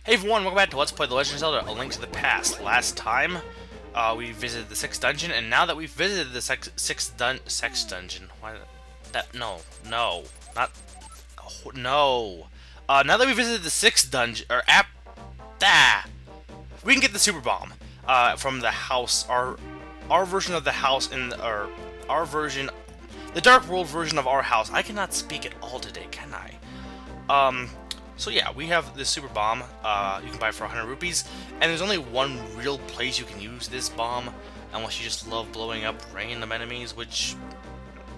Hey everyone, welcome back to Let's Play The Legend of Zelda: A Link to the Past. Last time, we visited the 6th dungeon, and now that we've visited the 6th dungeon, why that, no, not, oh, no. Now that we visited the 6th dungeon, we can get the Super Bomb, from the house, our version of the house our version, the Dark World version of our house. I cannot speak at all today, can I? So yeah, we have this super bomb. You can buy it for 100 rupees, and there's only one real place you can use this bomb, unless you just love blowing up random enemies, which,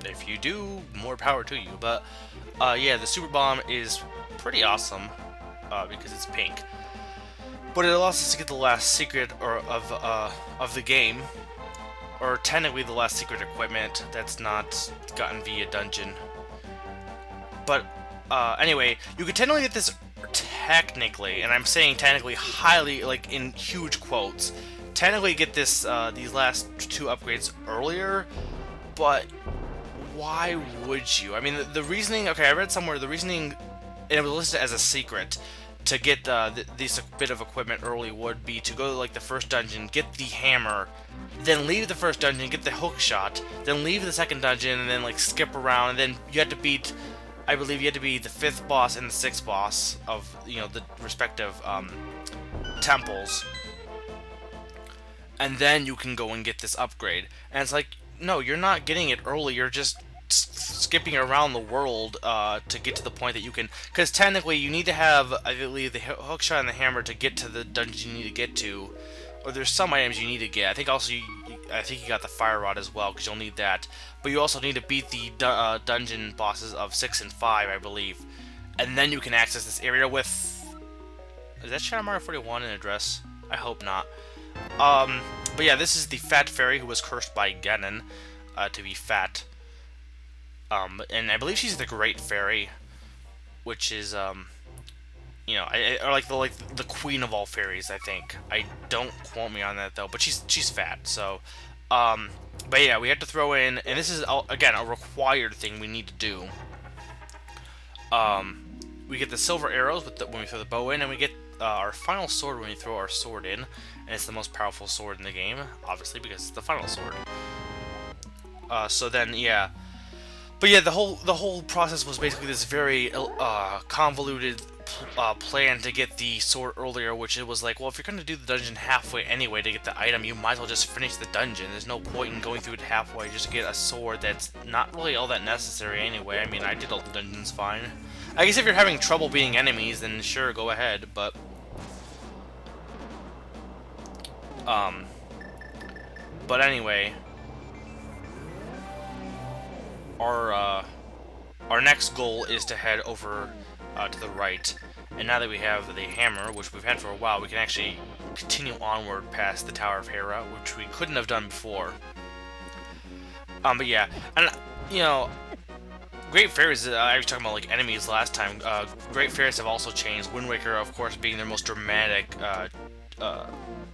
if you do, more power to you. But yeah, the super bomb is pretty awesome because it's pink. But it allows us to get the last secret of the game, or technically the last secret equipment that's not gotten via dungeon. But anyway, you could technically get this technically, and I'm saying technically highly, like in huge quotes, technically get this these last two upgrades earlier, but why would you? I mean, the reasoning, okay, I read somewhere the reasoning, and it was listed as a secret, to get this bit of equipment early would be to go to like the first dungeon, get the hammer, then leave the first dungeon, get the hook shot, then leave the second dungeon, and then like skip around, and then you had to beat, I believe you had to be the 5th boss and the 6th boss of, you know, the respective temples, and then you can go and get this upgrade. And it's like, no, you're not getting it early, you're just skipping around the world to get to the point that you can, because technically you need to have, I believe, the hookshot and the hammer to get to the dungeon you need to get to, or there's some items you need to get. I think also I think you got the fire rod as well, because you'll need that. But you also need to beat the dungeon bosses of 6 and 5, I believe, and then you can access this area with. Is that Shadow Mario 41 in address? I hope not. But yeah, this is the fat fairy who was cursed by Ganon to be fat. And I believe she's the Great Fairy, which is you know, or like the queen of all fairies, I think. I don't quote me on that though, but she's fat. So, but yeah, we have to throw in, and this is again a required thing we need to do. We get the silver arrows when we throw the bow in, and we get our final sword when we throw our sword in, and it's the most powerful sword in the game, obviously because it's the final sword. So then, yeah. But yeah, the whole process was basically this very convoluted plan to get the sword earlier, which it was like, well, if you're going to do the dungeon halfway anyway to get the item, you might as well just finish the dungeon. There's no point in going through it halfway just to get a sword that's not really all that necessary anyway. I mean, I did all the dungeons fine. I guess if you're having trouble beating enemies, then sure, go ahead, but anyway, our next goal is to head over to the right, and now that we have the hammer, which we've had for a while, we can actually continue onward past the Tower of Hera, which we couldn't have done before. But yeah, and you know, Great Fairies, I was talking about like enemies last time, Great Fairies have also changed, Wind Waker of course being their most dramatic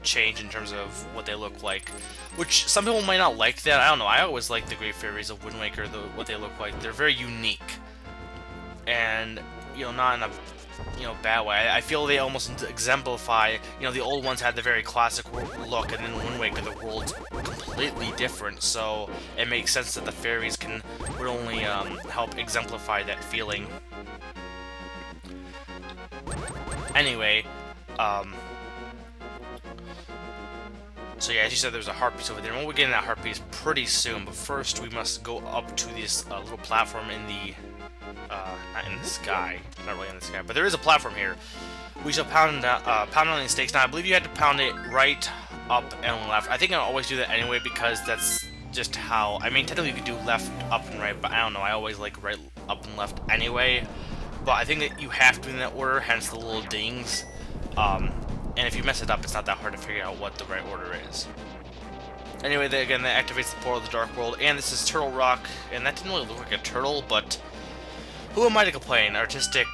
change in terms of what they look like, which some people might not like that. I don't know, I always like the Great Fairies of Wind Waker, what they look like. They're very unique, and you know, not in a, you know, bad way. I feel they almost exemplify, you know, the old ones had the very classic look, and then Wind Waker, the world's completely different, so it makes sense that the fairies would only help exemplify that feeling. Anyway, so yeah, as you said, there's a heart piece over there, and we'll get in that heart piece pretty soon, but first we must go up to this little platform in the, not in the sky, not really in the sky, but there is a platform here. We shall pound on these stakes. Now, I believe you had to pound it right, up, and left. I think I always do that anyway, because that's just how, I mean, technically you could do left, up, and right, but I don't know, I always like right, up, and left anyway, but I think that you have to in that order, hence the little dings. And if you mess it up, it's not that hard to figure out what the right order is. Anyway, again, that activates the portal of the Dark World, and this is Turtle Rock, and that didn't really look like a turtle, but who am I to complain? Artistic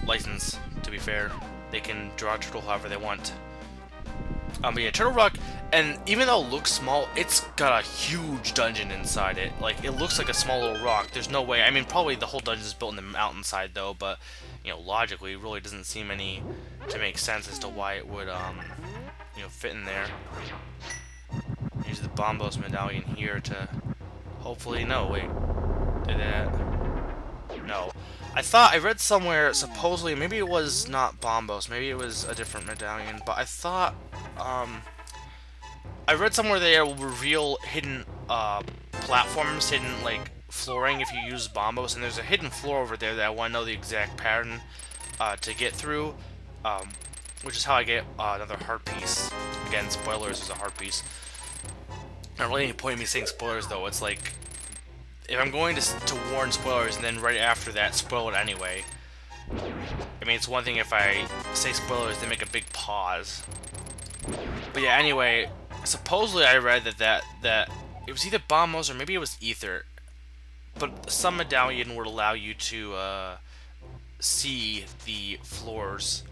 license, to be fair. They can draw a turtle however they want. But yeah, Turtle Rock, and even though it looks small, it's got a huge dungeon inside it. Like, it looks like a small little rock. There's no way, I mean, probably the whole dungeon is built in the mountainside, though, but you know, logically, it really doesn't seem any to make sense as to why it would, you know, fit in there. Use the Bombos medallion here to hopefully, no, wait, did that? No. I thought, I read somewhere, supposedly, maybe it was not Bombos, maybe it was a different medallion, but I thought, I read somewhere they will reveal hidden, platforms, hidden, like, flooring if you use Bombos, and there's a hidden floor over there that I want to know the exact pattern, to get through, which is how I get, another heart piece. Again, spoilers, there's a heart piece. Not really any point in me saying spoilers, though. It's like, if I'm going to warn spoilers and then right after that spoil it anyway. I mean, it's one thing if I say spoilers, they make a big pause. But yeah, anyway, supposedly I read that it was either Bombos or maybe it was Ether. But some medallion would allow you to see the floors,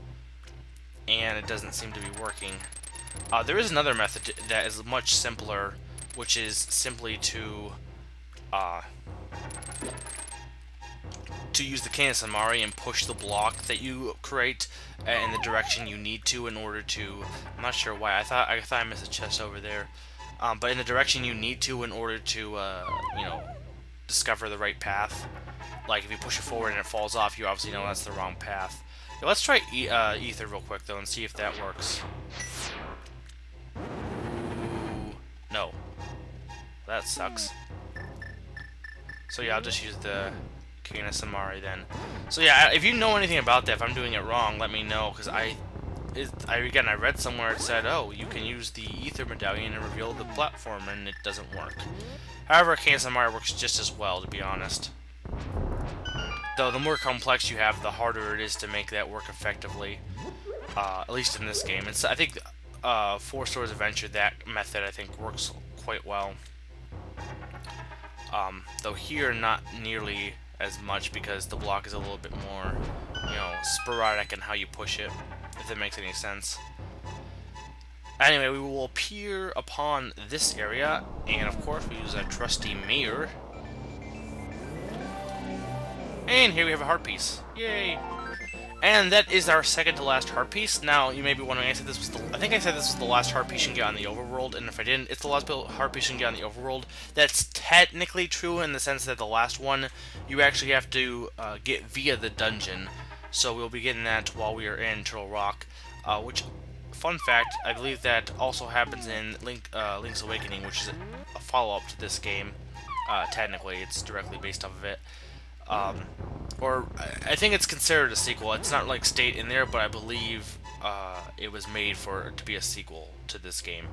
and it doesn't seem to be working. There is another method that is much simpler, which is simply to use the Kanasamari and push the block that you create in the direction you need to in order to. I'm not sure why. I thought I missed a chest over there, but in the direction you need to in order to you know, discover the right path. Like if you push it forward and it falls off, you obviously know that's the wrong path. Yeah, let's try Ether real quick though and see if that works. No. That sucks. So yeah, I'll just use the Kanasamari then. So yeah, if you know anything about that, if I'm doing it wrong, let me know, because again, I read somewhere it said, oh, you can use the Ether medallion and reveal the platform, and it doesn't work. However, Kanasamari works just as well, to be honest. Though the more complex you have, the harder it is to make that work effectively. At least in this game. I think 4 Swords Adventure, that method I think works quite well. Though here, not nearly as much, because the block is a little bit more, you know, sporadic in how you push it, if that makes any sense. Anyway, we will appear upon this area, and of course we use a trusty mirror. And here we have a heart piece. Yay! And that is our second to last heart piece. Now, you may be wondering, I think I said this was the last heart piece you can get on the overworld, and if I didn't, it's the last heart piece you can get on the overworld. That's technically true in the sense that the last one, you actually have to get via the dungeon. So we'll be getting that while we are in Turtle Rock, which, fun fact, I believe that also happens in Link's Awakening, which is a follow-up to this game. Technically, it's directly based off of it. Or I think it's considered a sequel. It's not like state in there, but I believe it was made to be a sequel to this game.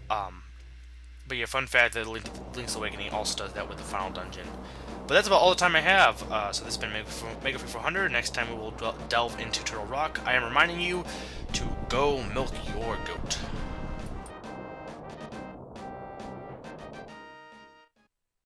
But yeah, fun fact that Link's Awakening also does that with the final dungeon. But that's about all the time I have. So this has been Mega 400. Next time we will delve into Turtle Rock. I am reminding you to go milk your goat.